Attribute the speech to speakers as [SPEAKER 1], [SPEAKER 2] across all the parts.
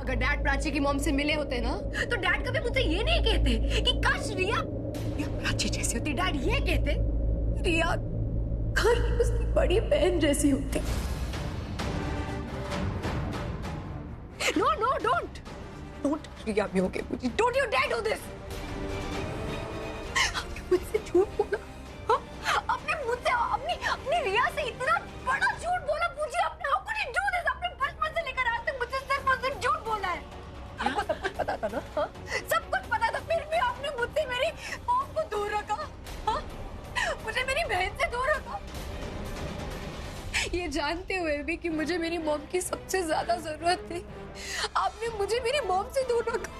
[SPEAKER 1] अगर डैड प्राची की मॉम से मिले होते ना तो डैड कभी मुझसे ये नहीं कहते कि काश रिया प्राची जैसी होती। डैड ये कहते रिया घर की उसकी बड़ी बहन जैसी होती। नो डोंट रिया भी होके मुझे don't you dare do this. आपने मुझसे झूठ बोला। आपने मुझसे अपनी रिया से इतना बड़ा झूठ बोला। मुझे आपने how could you do this. आपने बचपन से लेकर आज तक मुझसे सिर्फ और सिर्फ झूठ बोला है। आपको सब कुछ पता था ना? सब कुछ पता था, फिर भी आपने मुझसे मेरी मॉम को दूर रखा। मुझे मेरी बहन से दूर रखा, ये जानते हुए भी कि मुझे मेरी मॉम की सबसे ज्यादा जरूरत थी। आपने मुझे मेरी मॉम से दूर रखा।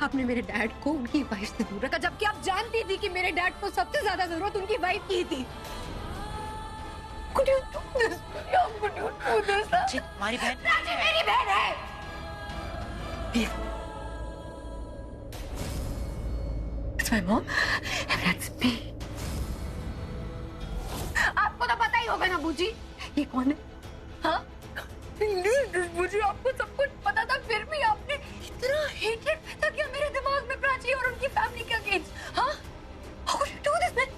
[SPEAKER 1] आपने मेरे डैड को उनकी वाइफ से दूर रखा, जबकि आप जानती थी कि मेरे डैड को सबसे ज्यादा जरूरत उनकी वाइफ की थी। Could you do this? Could you do this?
[SPEAKER 2] तुम्हारी बहन
[SPEAKER 1] मेरी बहन है। It's my mom and that's me. आपको तो पता ही होगा ना बूजी, ये कौन है? हाँ? मुझे आपको सब कुछ पता था, फिर भी आपने इतना हेटेड पैदा किया मेरे दिमाग में प्राची और उनकी फैमिली के अगेंस्ट। हाँ? How could you do this, man?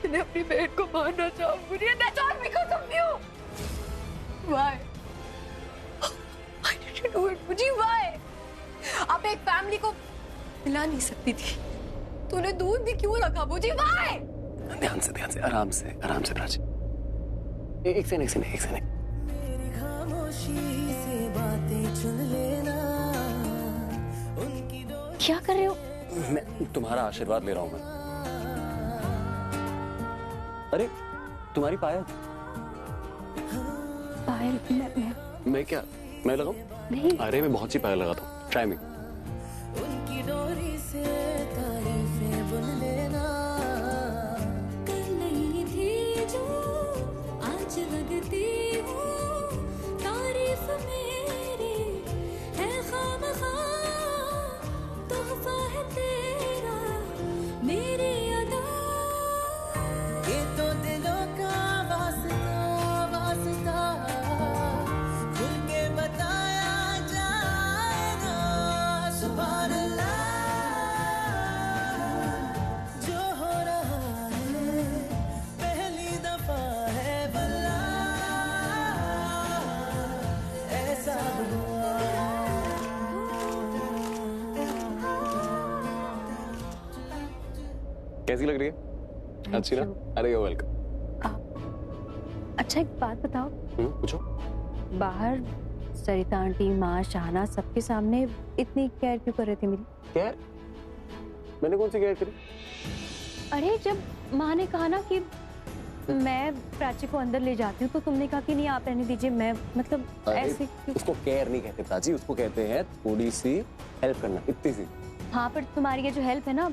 [SPEAKER 1] मैंने अपनी बहन को मारना चाहा मुझे। That's all because of you. Why? Why did you do it, मुझे? Why? आप एक फैमिली को मिला नहीं सकती थी, तूने दूध भी क्यों रखा मुझे? Why?
[SPEAKER 3] ध्यान से, आराम से प्राची। एक से नहीं।
[SPEAKER 4] मेरी खामोशी से बातें चुन लेना, उनकी
[SPEAKER 1] क्या कर रहे हो?
[SPEAKER 3] मैं तुम्हारा आशीर्वाद ले रहा हूँ मैं। अरे तुम्हारी पायल मैं क्या मैं लगाऊं?
[SPEAKER 1] नहीं।
[SPEAKER 3] अरे मैं बहुत सी पायल लगाता हूँ, ट्राई मी।
[SPEAKER 4] उनकी डोरी से तारीफें बुन लेना, कल नहीं थी जो आज लगती हूँ, तारीफ मेरी है खामखा, तोहफा है तेरा मेरी अदा, ये तो दिलों का वास्ता खुल के बताया जाएगा। सुभान अल्लाह, जो हो रहा है पहली दफा है भला, ऐसा हुआ।
[SPEAKER 3] कैसी लग रही है? अच्छी ना? अरे यू वेलकम।
[SPEAKER 5] अच्छा एक बात बताओ,
[SPEAKER 3] पूछो।
[SPEAKER 5] बाहर सरिता आंटी, माँ, शाहना सबके सामने इतनी केयर क्यों कर रहे थे मेरी?
[SPEAKER 3] केयर? मैंने कौन सी केयर करी?
[SPEAKER 5] अरे जब माँ ने कहा ना कि मैं प्राची को अंदर ले जाती हूँ तो तुमने कहा कि नहीं आप रहने दीजिए, मैं मतलब ऐसे क्यों?
[SPEAKER 3] उसको केयर नहीं कहते प्राची, उसको कहते हैं थोड़ी सी हेल्प करना, इतनी सी।
[SPEAKER 5] हाँ पर तुम्हारी ये जो हेल्प है ना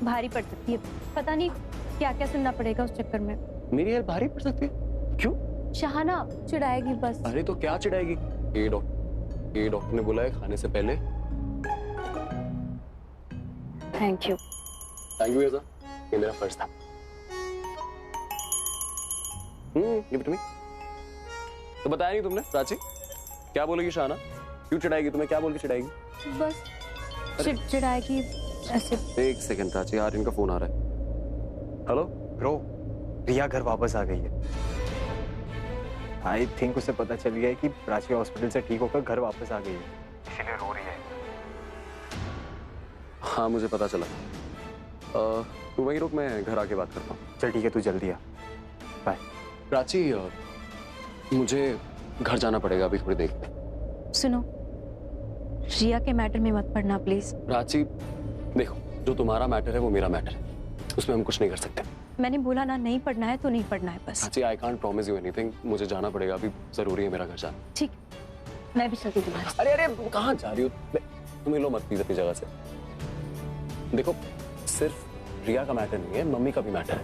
[SPEAKER 5] भारी पड़ सकती है, पता नहीं क्या क्या सुनना पड़ेगा उस चक्कर में।
[SPEAKER 3] मेरी हेल्प भारी पड़ सकती है? क्यों?
[SPEAKER 5] शाहना चिढ़ाएगी बस।
[SPEAKER 3] अरे तो क्या चिढ़ाएगी? ये डॉक्टर ने बोला है खाने से पहले।
[SPEAKER 5] थैंक यू
[SPEAKER 3] ऐसा, ये मेरा फर्ज था। give it to me। तो बताया नहीं तुमने प्राची? क्या बोलेगी शाहना? क्यों चिढ़ाएगी तुम्हें? क्या बोल के चिढ़ाएगी?
[SPEAKER 5] बस चिढ़ाएगी ऐसे।
[SPEAKER 3] एक सेकंड प्राची, यार इनका फोन आ रहा है। हेलो
[SPEAKER 6] ब्रो, रिया घर वापस आ गई है। आई थिंक उसे पता चल गया है कि प्राची हॉस्पिटल से ठीक होकर घर वापस आ गई है, इसीलिए रो रही है।
[SPEAKER 3] हाँ मुझे पता चला। तू वहीं रुक, मैं घर आके बात करता हूँ।
[SPEAKER 6] चल ठीक है, तू जल्दी आ। बाय।
[SPEAKER 3] प्राची मुझे घर जाना पड़ेगा अभी थोड़ी देर में।
[SPEAKER 5] सुनो, रिया के मैटर में मत पड़ना प्लीज।
[SPEAKER 3] प्राची देखो, जो तुम्हारा मैटर है वो मेरा मैटर है, उसमें हम कुछ नहीं कर सकते।
[SPEAKER 5] मैंने बोला ना नहीं पढ़ना है तो नहीं पढ़ना है बस।
[SPEAKER 3] Prachi I can't promise you anything, मुझे जाना पड़ेगा अभी, जरूरी है मेरा घर जाना।
[SPEAKER 5] ठीक, मैं भी चलती तुम्हारे।
[SPEAKER 3] अरे कहाँ जा रही हो? तुम हिलो मत प्लीज अपनी जगह से। देखो सिर्फ रिया का मैटर नहीं है, मम्मी का भी मैटर है।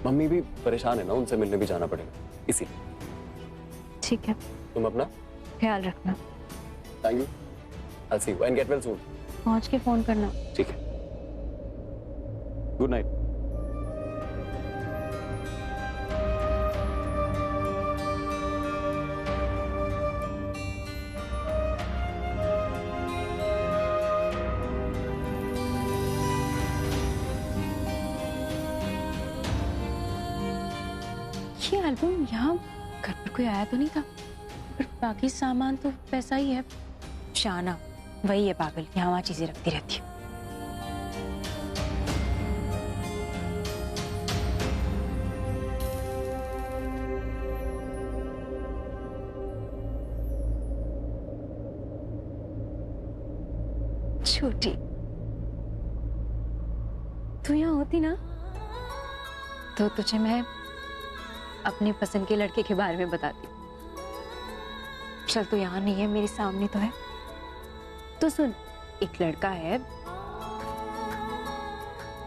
[SPEAKER 3] मम्मी भी परेशान है ना, उनसे मिलने भी जाना पड़ेगा इसीलिए।
[SPEAKER 5] ठीक है,
[SPEAKER 3] तुम अपना
[SPEAKER 5] ख्याल रखना।
[SPEAKER 3] Thank you, I'll see you and get well soon।
[SPEAKER 5] पहुंच के फोन करना।
[SPEAKER 3] ठीक है, गुड नाइट।
[SPEAKER 5] ये एल्बम यहाँ घर पर कोई आया तो नहीं था, पर बाकी सामान तो वैसा ही है। शाना वही है पागल, यहाँ वहाँ चीजें रखती रहती है। छोटी, तू यहाँ होती ना तो तुझे मैं अपनी पसंद के लड़के के बारे में बताती। चल तू यहाँ नहीं है, मेरे सामने तो है। तो सुन, एक लड़का है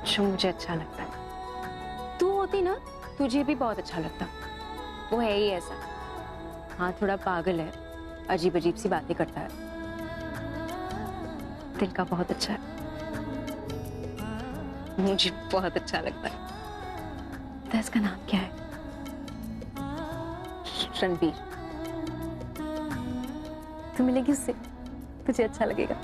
[SPEAKER 5] जो मुझे अच्छा लगता है। तू होती ना तुझे भी बहुत अच्छा लगता। वो है ही ऐसा, हाँ थोड़ा पागल है, अजीब अजीब सी बातें करता है, दिल का बहुत अच्छा है, मुझे बहुत अच्छा लगता है। तो इसका नाम क्या है? रणबीर। तू मिलेगी उससे, तुझे अच्छा लगेगा।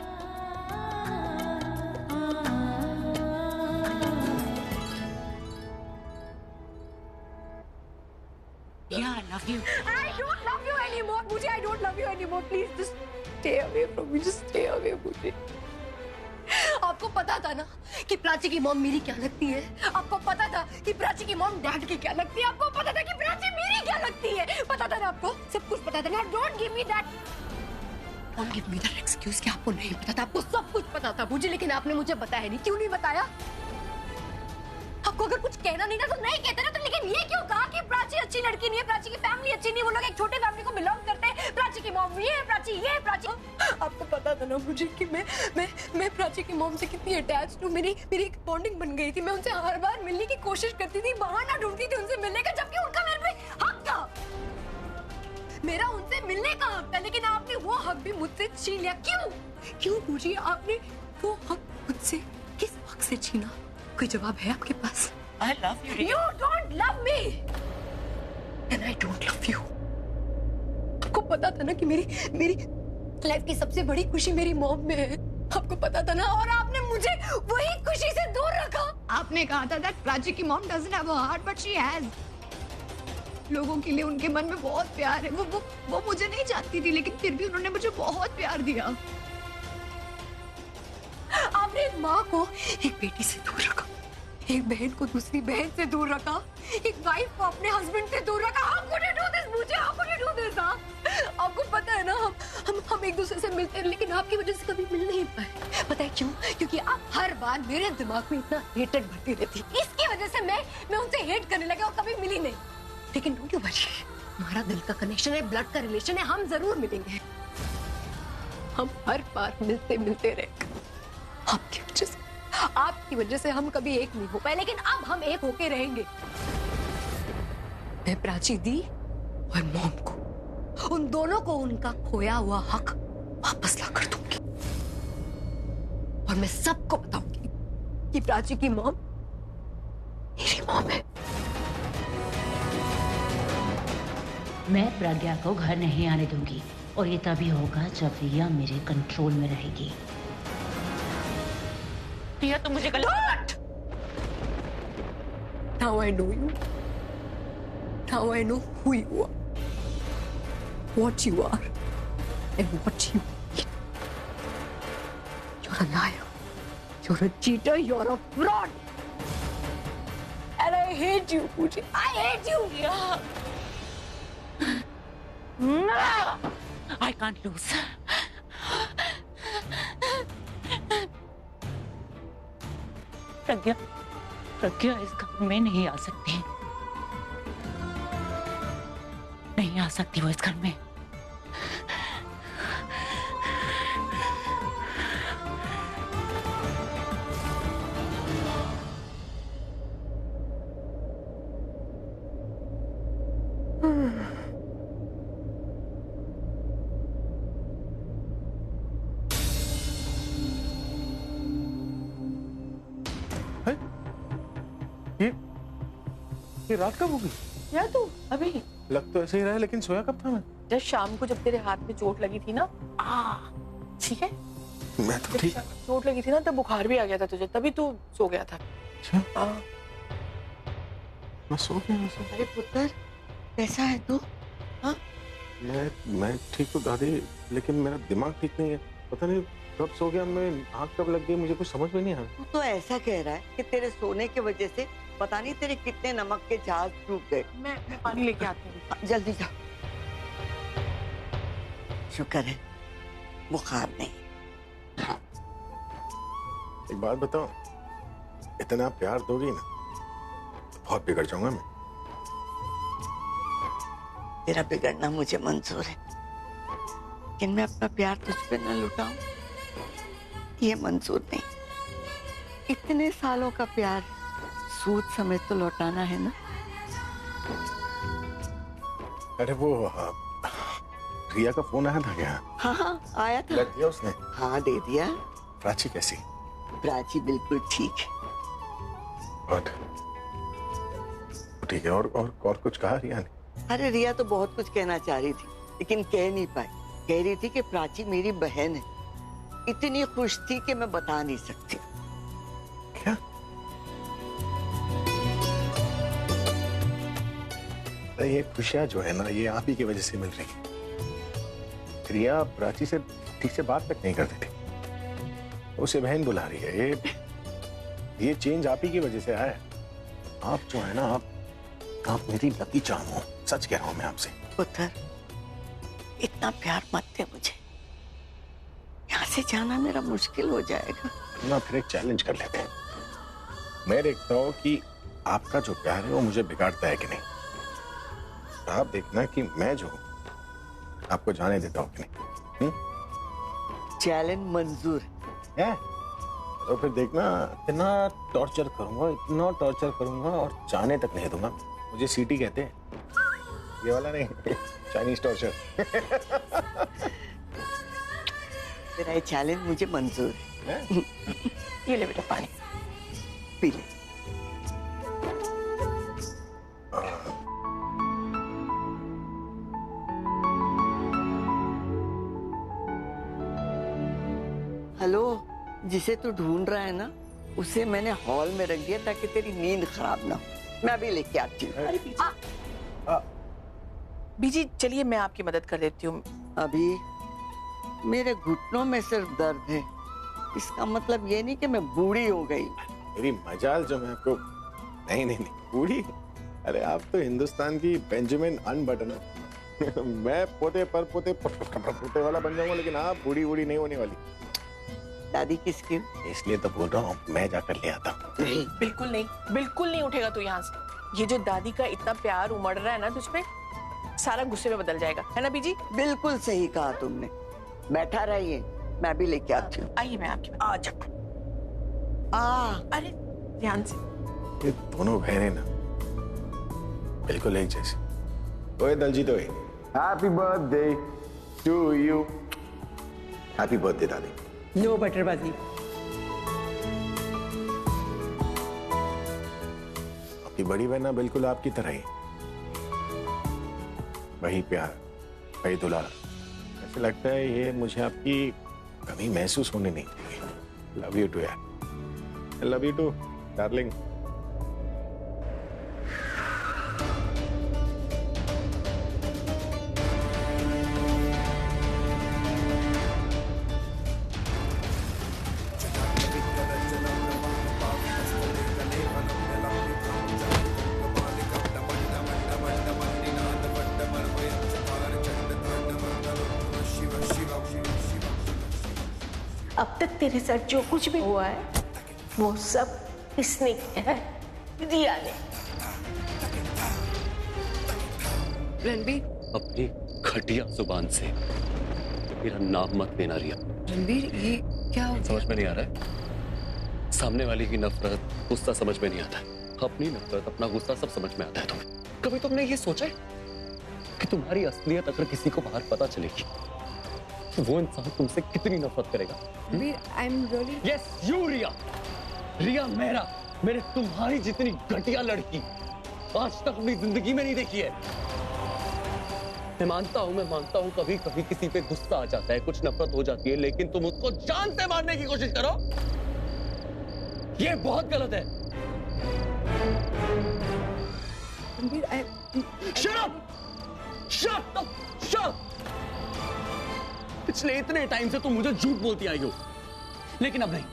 [SPEAKER 2] Yeah, I love you.
[SPEAKER 1] I don't love you anymore. मुझे I don't love you anymore. Please just stay away from me. Just stay away मुझे। आपको पता था ना कि प्राची की मॉम मेरी क्या लगती है? आपको पता था कि प्राची की मॉम डैड की क्या लगती है? आपको पता था कि प्राची मेरी क्या लगती है? पता था ना आपको? सब कुछ पता था ना? Don't give me that excuse कि आपको नहीं पता था। आपको सब कुछ पता था मुझे, लेकिन आपने मुझे बताया नहीं। क्यों नहीं बताया? आपको अगर कुछ कहना नहीं ना तो नहीं कहते ना, तो लेकिन ये क्यों कहा कि प्राची अच्छी लड़की नहीं है, प्राची की फैमिली अच्छी नहीं है, वो लोग एक छोटे फैमिली को बिलोंग करते हैं, प्राची की मॉम ये है, प्राची ये है, प्राची। आपको पता था ना मुझे कि मैं प्राची की मॉम से कितनी अटैच्ड हूँ। मेरी एक बॉन्डिंग बन गई थी। मैं उनसे हर बार मिलने की कोशिश करती थी, बहाना ढूंढती थी उनसे मिलने का, जबकि उनका मेरे पे हक था। मेरा उनसे मिलने का हक था, लेकिन आपने वो हक भी मुझसे छीन लिया। क्यों पूछिए, आपने वो हक मुझसे किस हक से छीना? कोई जवाब है आपके पास?
[SPEAKER 2] I love you.
[SPEAKER 1] You don't love me, and I don't love you. आपको पता था ना कि मेरी लाइफ की सबसे बड़ी खुशी मेरी मॉम में है। आपको पता था ना, और आपने मुझे वही खुशी से दूर रखा। आपने कहा था that प्राची की mom doesn't have a heart, but she has. लोगों के लिए उनके मन में बहुत प्यार है। वो मुझे नहीं चाहती थी, लेकिन फिर भी उन्होंने मुझे बहुत प्यार दिया। आपने एक माँ को एक बेटी से दूर रखा, एक बहन को दूसरी बहन से दूर रखा, एक वाइफ को अपने हस्बैंड से दूर रखा। How could you do this? मुझे how could you do this? आपको पता है ना, हम एक दूसरे से मिलते हैं, लेकिन आपकी वजह से कभी मिल नहीं पाए। पता है क्यों? क्योंकि आप हर बार मेरे दिमाग में इतना हेटेड भरती रहती। इसकी वजह से मैं उनसे हेट करने लगा और कभी मिली नहीं। लेकिन डोंट यू वरी, हमारा दिल का कनेक्शन है, ब्लड का रिलेशन है, हम जरूर मिलेंगे। हम हर बार मिलते रहे। आपकी वजह से हम कभी एक नहीं हो पाए, लेकिन अब हम एक होके रहेंगे। मैं प्राची दी और मॉम को, उन दोनों को उनका खोया हुआ हक वापस ला कर दूंगी, और मैं सबको बताऊंगी कि प्राची की मॉम मेरी मॉम है।
[SPEAKER 2] मैं प्रज्ञा को घर नहीं आने दूंगी, और ये तभी होगा जब रिया मेरे कंट्रोल में रहेगी। रिया तुम मुझे गलत।
[SPEAKER 1] Now I know you. Now I know who you are, what you are, and what you mean. You're a liar. You're a cheater. You're a fraud. And I hate you, Pooja. I hate you.
[SPEAKER 2] I can't lose. प्रज्ञा इस घर में नहीं आ सकती, नहीं आ सकती वो इस घर में।
[SPEAKER 7] ये रात कब होगी?
[SPEAKER 8] यार तू अभी
[SPEAKER 7] लग तो ऐसे ही रहा है, लेकिन सोया कब था मैं?
[SPEAKER 8] जब शाम को, जब तेरे हाथ में चोट लगी थी ना, ठीक है,
[SPEAKER 7] मैं तो ठीक।
[SPEAKER 8] चोट लगी थी ना, तब बुखार भी आ गया था तुझे, तभी तू सो गया था।
[SPEAKER 7] अच्छा, मैं सो गया वैसे।
[SPEAKER 8] अरे पुत्र,
[SPEAKER 9] कैसा है तू? हाँ?
[SPEAKER 7] मैं ठीक हूँ दादी, लेकिन मेरा दिमाग ठीक नहीं है। पता नहीं कब सो गया मैं, आँख कब लग गई, मुझे कुछ समझ में नहीं आ रहा।
[SPEAKER 9] तू तो ऐसा कह रहा है कि तेरे सोने की वजह से पता नहीं तेरे कितने नमक के जहाज डूब गए।
[SPEAKER 8] मैं पानी लेके आती हूँ।
[SPEAKER 9] जल्दी जा। शुक्र है बुखार नहीं।
[SPEAKER 7] एक बात बताओ, इतना प्यार दोगी ना तो बहुत बिगड़ जाऊंगा मैं।
[SPEAKER 9] तेरा बिगड़ना मुझे मंजूर है, लेकिन मैं अपना प्यार तुझ पे न लुटाऊं ये मंजूर नहीं। इतने सालों का प्यार सूद समेत तो लौटाना है ना।
[SPEAKER 7] अरे वो रिया का फोन आया था क्या?
[SPEAKER 9] हाँ आया था।
[SPEAKER 7] लग दिया उसने?
[SPEAKER 9] हाँ दे दिया।
[SPEAKER 7] प्राची कैसी?
[SPEAKER 9] प्राची बिल्कुल ठीक है।
[SPEAKER 7] और ठीक है। और कुछ कहा रिया ने?
[SPEAKER 9] अरे रिया तो बहुत कुछ कहना चाह रही थी, लेकिन कह नहीं पाई। कह रही थी कि प्राची मेरी बहन है। इतनी खुश थी कि मैं बता नहीं सकती।
[SPEAKER 7] क्या? ये खुशियां जो है ना, ये आप ही की वजह से मिल रही है। रिया प्राची से ठीक से बात तक नहीं करती थी, उसे बहन बुला रही है। ये चेंज आप ही की वजह से आया है। आप जो है ना, आप मेरी लकी चाम हो। सच कह रहा हूं मैं आपसे।
[SPEAKER 9] पुत्र, इतना प्यार मत दे मुझे। यहाँ से जाना मेरा मुश्किल हो जाएगा।
[SPEAKER 7] ना फिर एक चैलेंज कर लेते हैं। मैं देखता हूँ कि आपका जो प्यार है वो मुझे बिगाड़ता है कि नहीं। तो आप देखना कि मैं जो हूँ आपको जाने देता हूँ कि नहीं।
[SPEAKER 9] चैलेंज मंजूर
[SPEAKER 7] है। तो फिर देखना, इतना टॉर्चर करूंगा और जाने तक नहीं दूंगा। मुझे सीटी कहते हैं, ये वाला नहीं, चाइनीज टॉर्चर।
[SPEAKER 9] तेरा ये चैलेंज मुझे मंजूर है।
[SPEAKER 8] ये ले बेटा पानी
[SPEAKER 9] पी ले। हेलो, जिसे तू ढूंढ रहा है ना, उसे मैंने हॉल में रख दिया ताकि तेरी नींद खराब ना हो। मैं अभी लेके आती हूँ।
[SPEAKER 8] अरे बीजी चलिए मैं आपकी मदद कर देती हूँ।
[SPEAKER 9] अभी मेरे घुटनों में सिर्फ दर्द है, इसका मतलब ये नहीं कि मैं बूढ़ी हो गई।
[SPEAKER 7] मेरी मजाल जो मैं आपको नहीं बूढ़ी। अरे आप तो हिंदुस्तान की बेंजामिन अनबटन हो। मैं पोते वाला बन जाऊंगा, लेकिन आप बूढ़ी नहीं होने वाली।
[SPEAKER 9] दादी किसकी?
[SPEAKER 7] इसलिए तो बोल रहा हूँ, मैं जाकर ले आता हूँ।
[SPEAKER 8] बिल्कुल नहीं उठेगा तू यहाँ से। ये जो दादी का इतना प्यार उमड़ रहा है ना तुझ पे, सारा गुस्से में बदल जाएगा, है ना बीजी?
[SPEAKER 9] बिल्कुल सही कहा तुमने। बैठा रहिए, मैं भी लेके आती हूँ।
[SPEAKER 8] आइए मैं आपकी
[SPEAKER 9] आ जा।
[SPEAKER 8] अरे ध्यान से।
[SPEAKER 7] ये दोनों बहनें ना बिल्कुल एक जैसी। ओए दलजीत ओए, happy birthday to you. Happy birthday दादी।
[SPEAKER 8] नो बटरबाजी।
[SPEAKER 7] आपकी बड़ी बहन ना बिल्कुल आपकी तरह ही, वही प्यार, वही दुलार। ऐसा लगता है ये मुझे आपकी कमी महसूस होने नहीं देगी। लव यू टू यार। Love you too darling.
[SPEAKER 10] अब तक तेरे साथ जो कुछ भी हुआ है वो सब इसने किया है, रिया ने।
[SPEAKER 1] रणबीर,
[SPEAKER 3] अपनी घटिया जुबान से मेरा नाम मत लेना रिया।
[SPEAKER 1] रणबीर ये क्या हो
[SPEAKER 3] समझ में नहीं आ रहा है? सामने वाले की नफरत, गुस्सा समझ में नहीं आता है। अपनी नफरत, अपना गुस्सा सब समझ में आता है तुम्हें। कभी तुमने ये सोचा है कि तुम्हारी असलियत अगर किसी को बाहर पता चलेगी तो वो इंसान तुमसे कितनी नफरत करेगा?
[SPEAKER 1] Ranbir, I am really.
[SPEAKER 3] Yes you Riya. Riya मेरे तुम्हारी जितनी घटिया लड़की आज तक अपनी जिंदगी में नहीं देखी है। मैं मानता हूँ कभी कभी किसी पे गुस्सा आ जाता है, कुछ नफरत हो जाती है, लेकिन तुम उसको जान से मारने की कोशिश करो, ये बहुत गलत है।
[SPEAKER 1] Ranbir,
[SPEAKER 3] Shut up! पिछले इतने टाइम से तुम मुझे झूठ बोलती आई हो, लेकिन अब नहीं,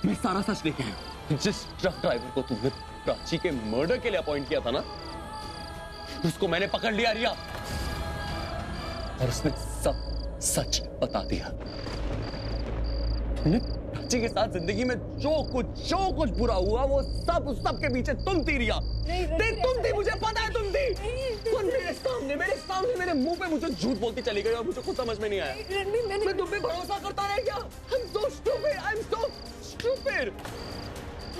[SPEAKER 3] मैं सारा सच लेके आया हूं। जिस ट्रक ड्राइवर को तुमने प्राची के मर्डर के लिए अपॉइंट किया था ना, उसको मैंने पकड़ लिया रिया, और उसने सब सच बता दिया। तुमने प्राची के साथ जिंदगी में जो कुछ बुरा हुआ, वो सब के पीछे तुम थी रिया। तुम थी, मुझे पता है तुम थी। और मेरे सामने मेरे मुंह पे मुझे झूठ बोलती चली गई और मुझे कुछ समझ में नहीं आया। मैं तुम पे भरोसा करता रह गया। I'm so stupid.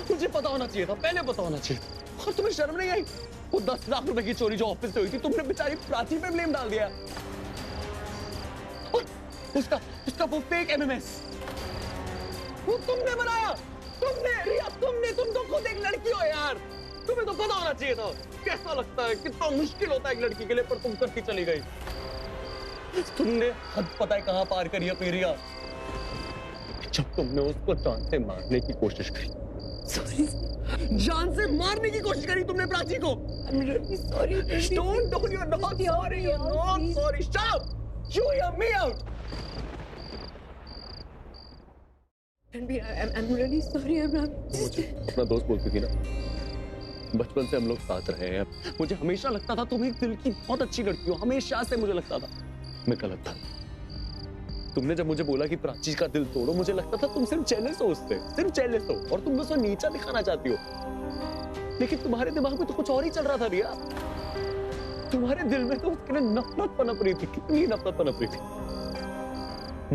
[SPEAKER 3] मुझे पता होना चाहिए था, पहले पता होना चाहिए था। और तुम्हें शर्म नहीं आई? वो 10 लाख रुपए की चोरी जो ऑफिस से हुई थी, तुमने बेचारी प्राची पे ब्लेम डाल दिया। और उसका वो फेक MMS वो तुमने बनाया। रिया, तुम तो खुद एक लड़की हो यार। तुम्हें तो पता होना चाहिए था। कैसा लगता है, कितना मुश्किल होता है एक लड़की के लिए, पर तुम करती चली गई। तुमने हद पता है कहां पार करी अपनी रिया, जब तुमने उसको जान से मारने की कोशिश करी। सॉरी, जान से मारने की कोशिश करी तुमने प्राची को।
[SPEAKER 10] I'm really sorry.
[SPEAKER 3] Don't, you're not sorry. You're not sorry. Stop. You hear me out.
[SPEAKER 10] I'm really sorry.
[SPEAKER 3] मुझे अपना दोस्त बोलती थी ना, बचपन से हम लोग साथ रहे हैं। मुझे हमेशा लगता था तुम एक दिल की बहुत अच्छी लड़की हो, हमेशा से मुझे लगता था। मैं गलत था। तुमने जब मुझे बोला कि प्राची का दिल तोड़ो, मुझे लगता था तुम सिर्फ जेलस हो उससे, सिर्फ जेलस हो, और तुम उसको नीचा दिखाना चाहती हो। लेकिन तुम्हारे दिमाग में तो कुछ और ही चल रहा था रिया। तुम्हारे दिल में तो उसके लिए नफरत पनप रही थी। कितनी नफरत पनप रही थी,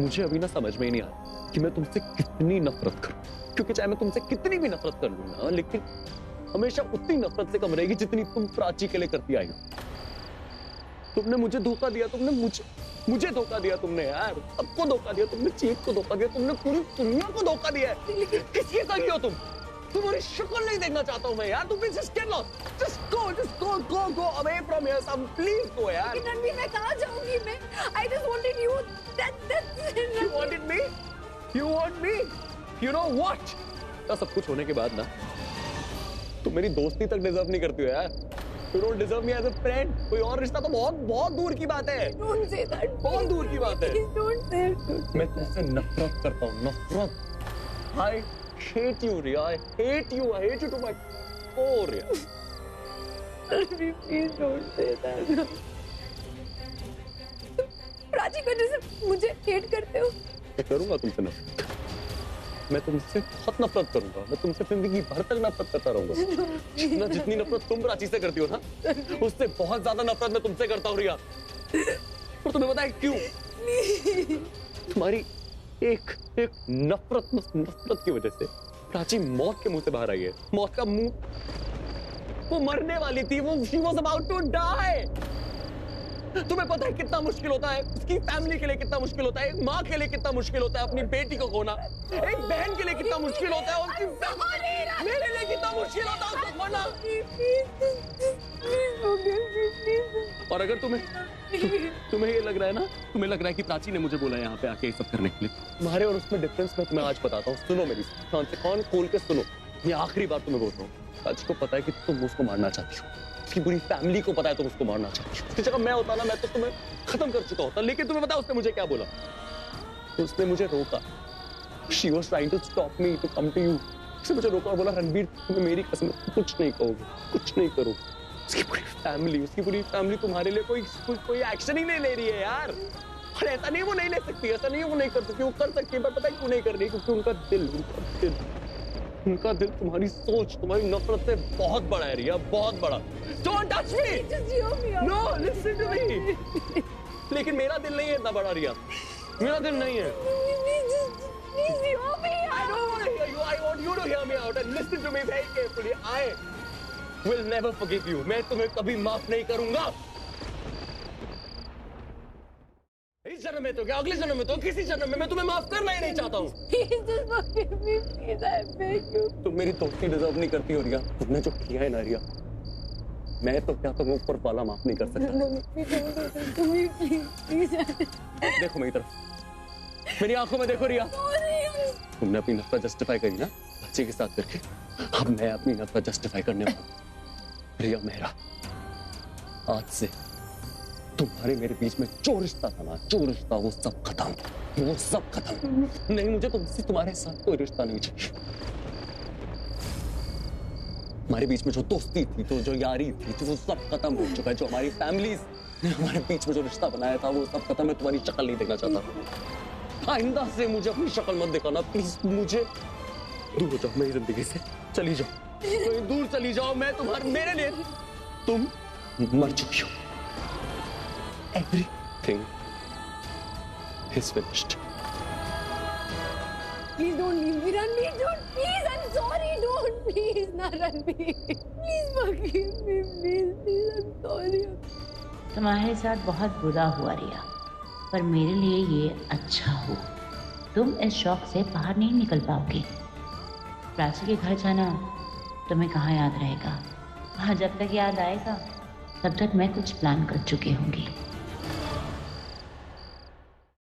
[SPEAKER 3] मुझे अभी ना समझ में ही नहीं आ रहा कि मैं तुमसे कितनी नफरत करूं। क्योंकि चाहे मैं तुमसे कितनी भी नफरत कर लूंगा, लेकिन हमेशा उतनी नफरत से कम रहेगी जितनी तुम प्राची के लिए करती आई हो। तुमने मुझे धोखा दिया, तुमने मुझे धोखा दिया तुमने यार। सबको धोखा दिया तुमने, चीफ को धोखा दिया तुमने, पूरी दुनिया को धोखा दिया है। किसकी सगी हो तुम? तुम्हारी शक्ल नहीं देखना चाहता हूं मैं यार। तुम just get lost. Just go away from here. Sam, please go यार।
[SPEAKER 1] रणबीर, मैं कहाँ जाऊंगी? मैं I just wanted you.
[SPEAKER 3] You wanted me? You want me? You know what? सब कुछ होने के बाद ना, तुम मेरी दोस्ती तक डिजर्व नहीं करती हो यार। You don't deserve me as a friend. कोई और रिश्ता तो बहुत दूर की बात है।
[SPEAKER 1] Don't say that.
[SPEAKER 3] बहुत दूर की बात है।
[SPEAKER 1] Don't say it.
[SPEAKER 3] मैं तुमसे नफरत करता हूँ, नफरत। I hate you, Riya. I hate you to my core, Riya.
[SPEAKER 1] Please don't say that. Prachi की वजह से मुझे हेट करते हो?
[SPEAKER 3] मैं करूंगा तुमसे नफरत। मैं तुमसे बहुत नफरत करूंगा। मैं तुमसे जिंदगी भर तक नफरत करता रहूंगा। जितनी नफरत तुम प्राची से करती हो ना, उससे बहुत ज्यादा नफरत मैं तुमसे करता हूँ रिया। और तुम्हें पता है क्यों? तुम्हारी एक नफरत की वजह से प्राची मौत के मुंह से बाहर आई है। मौत का मुंह, वो मरने वाली थी, वो she was about to die। तुम्हें पता है कितना मुश्किल होता है, उसकी फैमिली के लिए कितना मुश्किल होता है, एक माँ के लिए कितना मुश्किल होता है अपनी बेटी को खोना, एक बहन के लिए कितना मुश्किल होता है, उसकी मेरे लिए कितना मुश्किल होता है उसको खोना। और अगर तुम्हें ये लग रहा है ना, तुम्हें लग रहा है कि प्राची ने मुझे बोला यहाँ पे आके ये सब करने के लिए, तुम्हारे और उसमें डिफरेंस मैं तुम्हें आज बताता हूँ। सुनो मेरी कान खोल के सुनो, ये आखिरी बार तुम्हें बोल रहा हूँ। प्राची को पता है कि तुम उसको मारना चाहती हो, उसकी पूरी फैमिली को पता है तुम उसको मारना चाहती हो। उसकी जगह मैं होता ना, मैं तो तुम्हें खत्म कर चुका होता। लेकिन तुम्हें पता है उसने मुझे क्या बोला? उसने मुझे रोका। She was trying to stop me to come to you. उसने मुझे रोका और बोला, रणबीर तुम्हें मेरी कसम कुछ नहीं कहोगे, कुछ नहीं करोगे। उसकी पूरी फैमिली तुम्हारे लिए कोई एक्शन ही नहीं ले रही है यार। और ऐसा नहीं वो नहीं ले सकती, ऐसा नहीं वो नहीं कर सकती, वो कर सकती है, पर पता है क्यों नहीं कर रही? क्योंकि उनका दिल तुम्हारी सोच, तुम्हारी नफरत से बहुत बड़ा है रिया, बहुत बड़ा। Don't touch me! No, listen to me! लेकिन मेरा दिल नहीं है इतना बड़ा रिया, मेरा दिल नहीं है। I don't want to hear you. I want you to hear me out and listen to me very carefully. I will never forgive you. मैं तुम्हें कभी माफ नहीं करूंगा। इस जन्म में तो क्या, अगले जन्म में तो, किसी जन्म में मैं तुम्हें माफ करना ही नहीं चाहता हूँ। तुम मेरी दोस्ती डिजर्व नहीं करती हो रिया। तुमने जो किया है ना रिया, मैं तो क्या तुम्हें ऊपर वाला माफ नहीं कर सकता। देखो मेरी तरफ, मेरी आंखों में देखो रिया। तुमने अपनी नफरत जस्टिफाई करी ना बच्चे के साथ करके, अब मैं अपनी नफरत जस्टिफाई करने वाला हूं। रिया मेरा, आज से तुम्हारे मेरे बीच में जो रिश्ता था ना, जो रिश्ता, वो सब खत्म, वो सब खत्म। नहीं, मुझे तुमसे तुम्हारे साथ कोई रिश्ता नहीं चाहिए। हमारे बीच में जो दोस्ती थी, तो जो यारी थी, तो वो सब खत्म हो चुका है। जो हमारी फैमिलीज ने हमारे बीच में जो रिश्ता बनाया था, वो सब खत्म है। तुम्हारी शक्ल नहीं देखना चाहता। आइंदा से मुझे अपनी शक्ल मत दिखाना प्लीज। मुझे दूर हो जाओ मेरी जिंदगी से, चली जाओ, कहीं दूर चली जाओ। मैं तुम्हारे, मेरे लिए तुम मर चुकी हो। Everything is finished.
[SPEAKER 10] Please don't leave me, Ranveer. Don't, please. I'm sorry. Don't, please, na Ranveer. Please forgive me, please. I'm sorry.
[SPEAKER 2] तुम्हारे साथ बहुत बुरा हुआ रिया, पर मेरे लिए ये अच्छा हुआ। तुम इस शौक से बाहर नहीं निकल पाओगे। प्राची के घर जाना तुम्हें कहाँ याद रहेगा? हाँ, जब तक याद आएगा तब तक मैं कुछ प्लान कर चुकी होंगी।